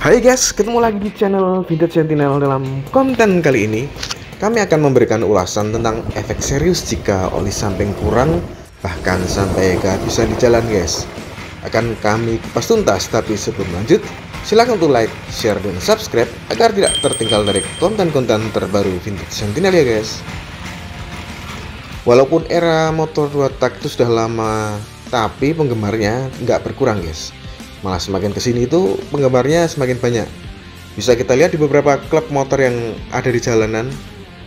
Hai guys, ketemu lagi di channel Vintage Sentinel. Dalam konten kali ini kami akan memberikan ulasan tentang efek serius jika oli samping kurang bahkan sampai kehabisan di jalan guys. Akan kami kupas tuntas, tapi sebelum lanjut silahkan untuk like, share, dan subscribe agar tidak tertinggal dari konten-konten terbaru Vintage Sentinel ya guys. Walaupun era motor 2 tak itu sudah lama, tapi penggemarnya nggak berkurang guys. Malah semakin kesini itu penggemarnya semakin banyak. Bisa kita lihat di beberapa klub motor yang ada di jalanan,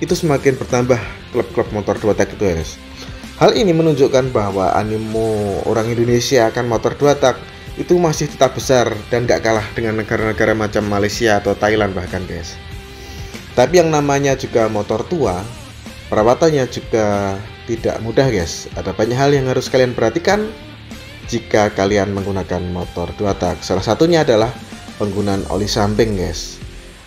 itu semakin bertambah klub-klub motor 2 tak itu guys. Hal ini menunjukkan bahwa animo orang Indonesia akan motor 2 tak itu masih tetap besar dan gak kalah dengan negara-negara macam Malaysia atau Thailand bahkan guys. Tapi yang namanya juga motor tua, perawatannya juga tidak mudah guys. Ada banyak hal yang harus kalian perhatikan jika kalian menggunakan motor 2 tak. Salah satunya adalah penggunaan oli samping guys.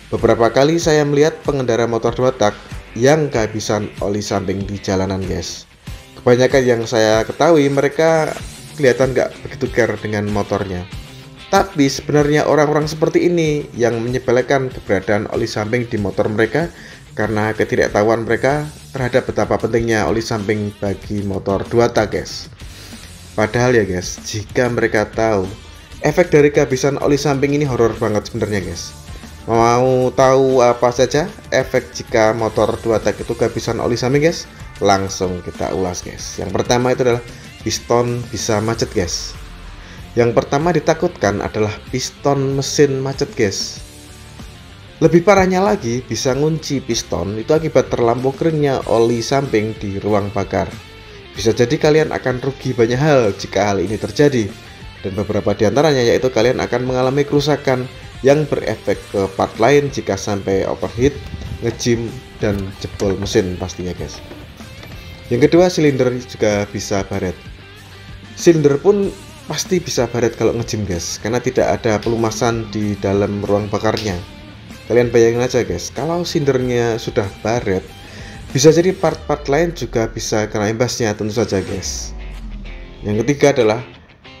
Beberapa kali saya melihat pengendara motor 2 tak yang kehabisan oli samping di jalanan guys. Kebanyakan yang saya ketahui mereka kelihatan gak begitu care dengan motornya. Tapi sebenarnya orang-orang seperti ini yang menyepelekan keberadaan oli samping di motor mereka karena ketidaktahuan mereka terhadap betapa pentingnya oli samping bagi motor 2 tak guys. Padahal ya guys, jika mereka tahu efek dari kehabisan oli samping ini horor banget sebenarnya guys. Mau tahu apa saja efek jika motor 2 tak itu kehabisan oli samping guys? Langsung kita ulas guys. Yang pertama itu adalah piston bisa macet guys. Yang pertama ditakutkan adalah piston mesin macet guys. Lebih parahnya lagi, bisa ngunci piston itu akibat terlampau keringnya oli samping di ruang bakar. Bisa jadi kalian akan rugi banyak hal jika hal ini terjadi, dan beberapa diantaranya yaitu kalian akan mengalami kerusakan yang berefek ke part lain jika sampai overheat, ngejim, dan jebol mesin pastinya guys. Yang kedua, silinder juga bisa baret. Silinder pun pasti bisa baret kalau ngejim guys, karena tidak ada pelumasan di dalam ruang bakarnya. Kalian bayangin aja guys, kalau silindernya sudah baret, bisa jadi part-part lain juga bisa kena imbasnya tentu saja guys. Yang ketiga adalah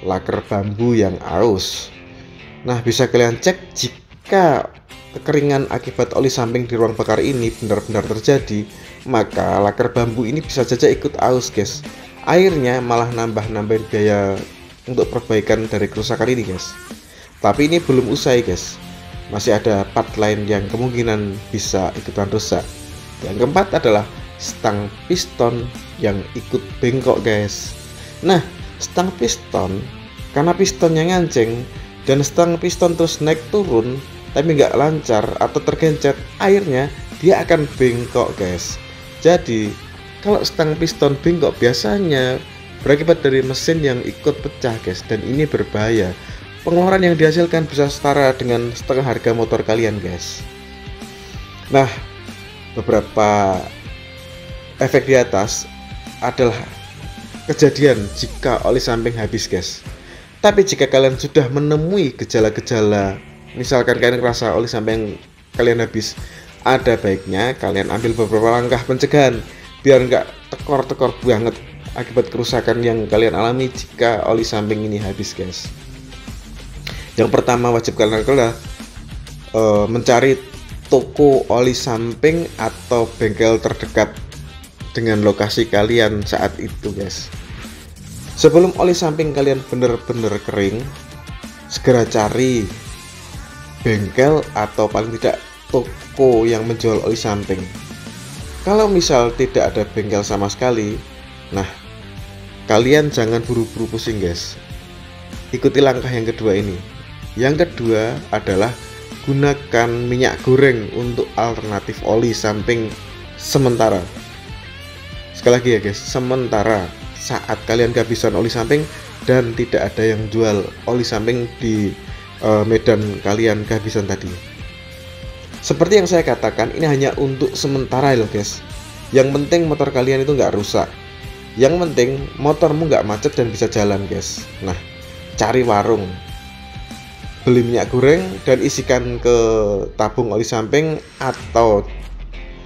laker bambu yang aus. Nah, bisa kalian cek jika kekeringan akibat oli samping di ruang bakar ini benar-benar terjadi, maka laker bambu ini bisa saja ikut aus guys. Airnya malah nambah-nambahin biaya untuk perbaikan dari kerusakan ini guys. Tapi ini belum usai guys, masih ada part lain yang kemungkinan bisa ikutan rusak. Yang keempat adalah stang piston yang ikut bengkok guys. Nah, stang piston karena pistonnya nganceng dan stang piston terus naik turun tapi nggak lancar atau tergencet, airnya dia akan bengkok guys. Jadi kalau stang piston bengkok biasanya berakibat dari mesin yang ikut pecah guys, dan ini berbahaya. Pengeluaran yang dihasilkan bisa setara dengan setengah harga motor kalian guys. Nah, beberapa efek di atas adalah kejadian jika oli samping habis guys. Tapi jika kalian sudah menemui gejala-gejala, misalkan kalian merasa oli samping kalian habis, ada baiknya kalian ambil beberapa langkah pencegahan biar nggak tekor-tekor banget akibat kerusakan yang kalian alami jika oli samping ini habis guys. Yang pertama wajib kalian lakukan adalah mencari toko oli samping atau bengkel terdekat dengan lokasi kalian saat itu guys. Sebelum oli samping kalian benar-benar kering, segera cari bengkel atau paling tidak toko yang menjual oli samping. Kalau misal tidak ada bengkel sama sekali, nah kalian jangan buru-buru pusing guys. Ikuti langkah yang kedua ini. Yang kedua adalah gunakan minyak goreng untuk alternatif oli samping sementara. Sekali lagi ya guys, sementara saat kalian kehabisan oli samping dan tidak ada yang jual oli samping di medan kalian kehabisan tadi. Seperti yang saya katakan, ini hanya untuk sementara loh guys. Yang penting motor kalian itu nggak rusak. Yang penting motormu nggak macet dan bisa jalan guys. Nah, cari warung, beli minyak goreng dan isikan ke tabung oli samping, atau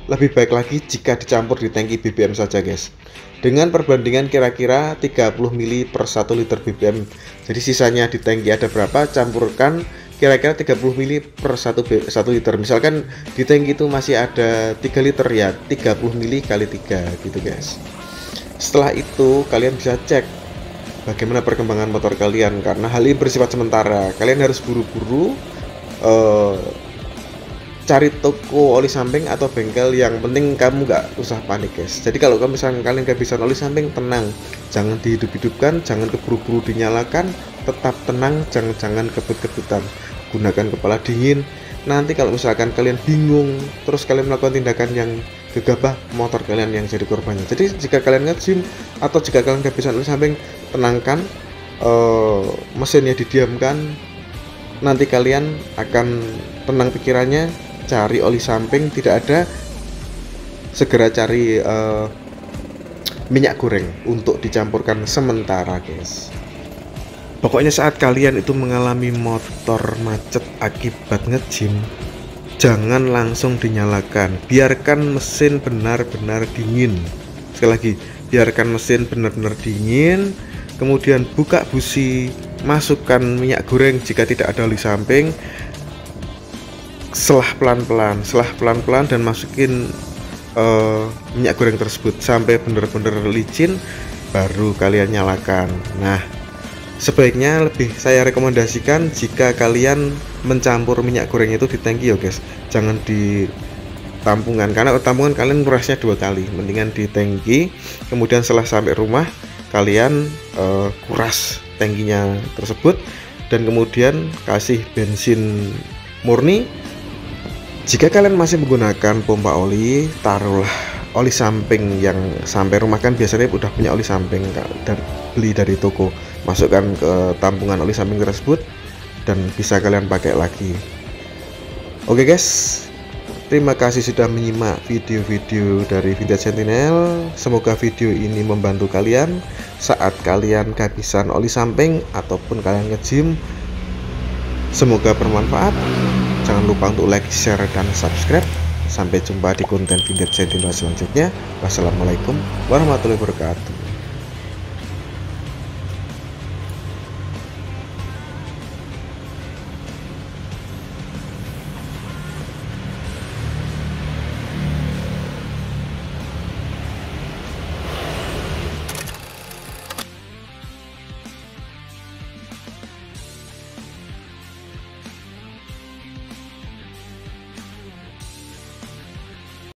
lebih baik lagi jika dicampur di tangki BBM saja guys, dengan perbandingan kira-kira 30 ml per 1 liter BBM. Jadi sisanya di tangki ada berapa, campurkan kira-kira 30 mili per 1 liter. Misalkan di tangki itu masih ada 3 liter ya 30 mili kali 3 gitu guys. Setelah itu kalian bisa cek bagaimana perkembangan motor kalian, karena hal ini bersifat sementara. Kalian harus buru-buru cari toko oli samping atau bengkel. Yang penting kamu nggak usah panik guys. Jadi kalau misalkan kalian kehabisan oli samping, tenang, jangan dihidup-hidupkan, jangan keburu-buru dinyalakan, tetap tenang, jangan kebut-kebutan, gunakan kepala dingin. Nanti kalau misalkan kalian bingung, terus kalian melakukan tindakan yang gegabah, motor kalian yang jadi korbannya. Jadi jika kalian nge-gym atau jika kalian kehabisan oli samping, tenangkan, mesinnya didiamkan, nanti kalian akan tenang pikirannya. Cari oli samping, tidak ada, segera cari minyak goreng untuk dicampurkan sementara guys. Pokoknya saat kalian itu mengalami motor macet akibat nge-gym, jangan langsung dinyalakan, biarkan mesin benar-benar dingin. Sekali lagi, biarkan mesin benar-benar dingin, kemudian buka busi, masukkan minyak goreng jika tidak ada oli samping, selah pelan-pelan dan masukin minyak goreng tersebut sampai benar-benar licin, baru kalian nyalakan. Nah, sebaiknya lebih saya rekomendasikan jika kalian mencampur minyak goreng itu di tangki ya guys, jangan di tampungan, karena tampungan kalian ngurasnya 2 kali. Mendingan di tangki, kemudian setelah sampai rumah kalian kuras tangkinya tersebut, dan kemudian kasih bensin murni. Jika kalian masih menggunakan pompa oli, taruhlah oli samping yang sampai rumah, kan biasanya udah punya oli samping beli dari toko, masukkan ke tampungan oli samping tersebut dan bisa kalian pakai lagi. Oke guys, terima kasih sudah menyimak video-video dari Vintage Sentinel. Semoga video ini membantu kalian saat kalian kehabisan oli samping ataupun kalian nge-gym. Semoga bermanfaat. Jangan lupa untuk like, share, dan subscribe. Sampai jumpa di konten Vintage Sentinel selanjutnya. Wassalamualaikum warahmatullahi wabarakatuh.